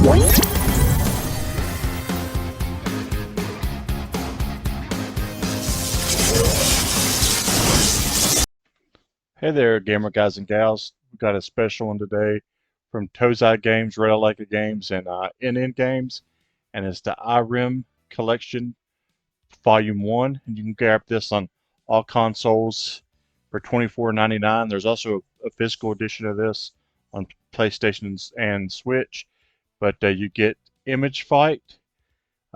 Hey there, gamer guys and gals. We've got a special one today from Tozai Games, Red Leica Games, and NN Games, and it's the IREM Collection Volume 1. And you can grab this on all consoles for $24.99. There's also a physical edition of this on PlayStation and Switch, but you get Image Fight,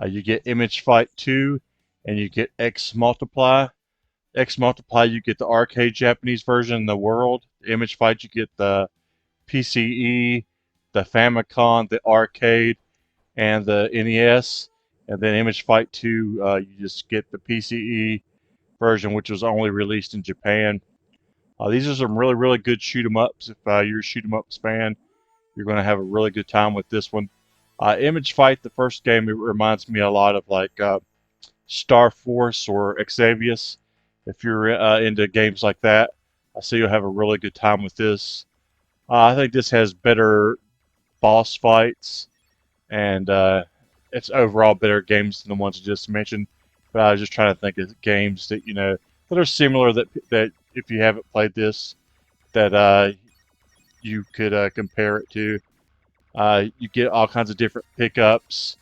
you get Image Fight 2, and you get X Multiply. X Multiply, you get the arcade Japanese version in the world. Image Fight, you get the PCE, the Famicom, the arcade, and the NES. And then Image Fight 2, you just get the PCE version, which was only released in Japan. These are some really, really good shoot 'em ups. If you're a shoot 'em ups fan, you're going to have a really good time with this one. Image Fight, the first game, it reminds me a lot of like Star Force or Xavius. If you're into games like that, I see you'll have a really good time with this. I think this has better boss fights, and it's overall better games than the ones I just mentioned. But I was just trying to think of games that that are similar. That if you haven't played this, that you could compare it to. You get all kinds of different pickups,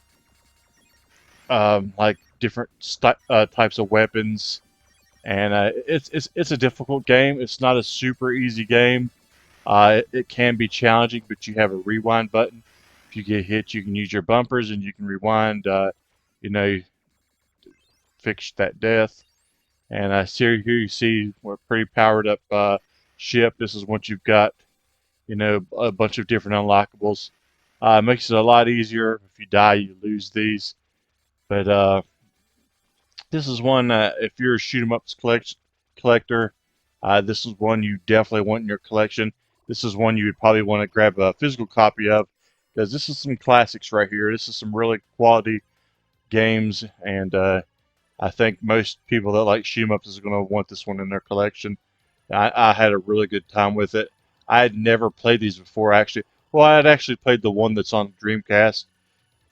like different types of weapons. And it's a difficult game. It's not a super easy game. It can be challenging, but you have a rewind button. If you get hit, you can use your bumpers and you can rewind. Fix that death. And here you see we're pretty powered up ship. This is once you've got a bunch of different unlockables. It makes it a lot easier. If you die, you lose these. But this is one, if you're a shoot 'em ups collector, this is one you definitely want in your collection. This is one you would probably want to grab a physical copy of, because this is some classics right here. This is some really quality games, and I think most people that like shoot 'em ups is going to want this one in their collection. I had a really good time with it. I had never played these before, actually. Well, I had actually played the one that's on Dreamcast,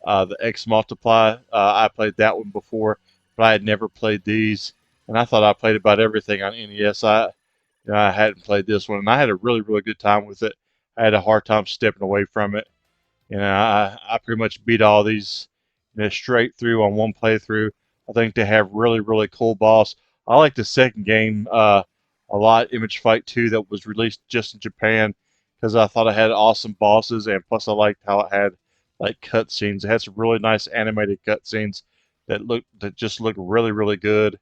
the X Multiply. I played that one before, but I had never played these, and I thought I played about everything on NES. I hadn't played this one, and I had a really, really good time with it. I had a hard time stepping away from it. I pretty much beat all these straight through on one playthrough. I think they have really, really cool boss. I like the second game a lot, Image Fight 2, that was released just in Japan, because I thought it had awesome bosses, and plus I liked how it had like cutscenes. It had some really nice animated cutscenes that just look really, really good,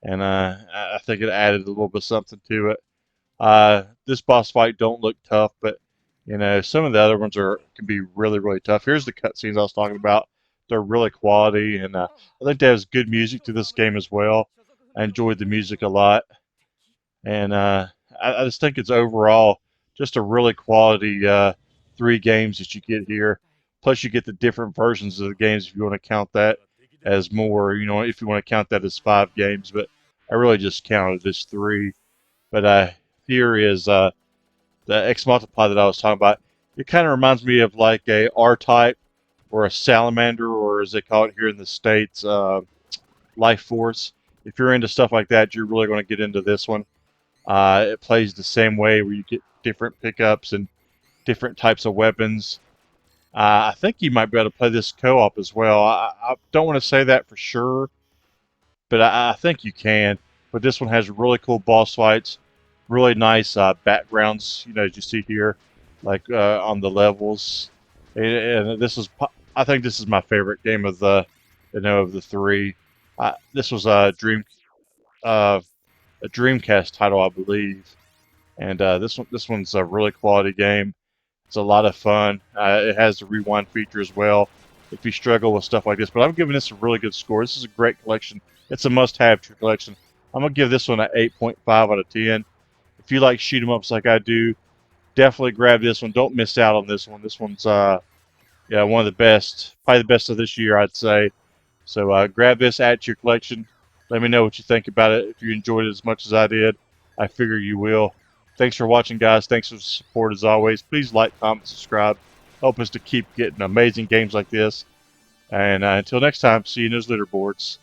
and I think it added a little bit something to it. This boss fight don't look tough, but some of the other ones can be really, really tough. Here's the cutscenes I was talking about. They're really quality, and I think there's good music to this game as well. I enjoyed the music a lot, and I just think it's overall just a really quality 3 games that you get here. Plus, you get the different versions of the games if you want to count that as more. If you want to count that as 5 games, but I really just counted as 3. But here is the X Multiply that I was talking about. It kind of reminds me of like a R-Type or a Salamander, or as they call it here in the States, Life Force. If you're into stuff like that, you're really going to get into this one. It plays the same way, where you get different pickups and different types of weapons. I think you might be able to play this co-op as well. I don't want to say that for sure, but I think you can. But this one has really cool boss fights, really nice backgrounds, as you see here, like on the levels. And I think this is my favorite game of the 3. This was a Dreamcast title, I believe, and this one's a really quality game. It's a lot of fun. It has the rewind feature as well if you struggle with stuff like this. But I'm giving this a really good score. This is a great collection. It's a must-have to your collection. I'm gonna give this one an 8.5 out of 10. If you like shoot 'em ups like I do, definitely grab this one. Don't miss out on this one. This one's one of the best, probably the best of this year, I'd say. So grab this, add to your collection. Let me know what you think about it. If you enjoyed it as much as I did, I figure you will. Thanks for watching, guys. Thanks for the support as always. Please like, comment, subscribe, help us to keep getting amazing games like this. And until next time, see you in those leaderboards.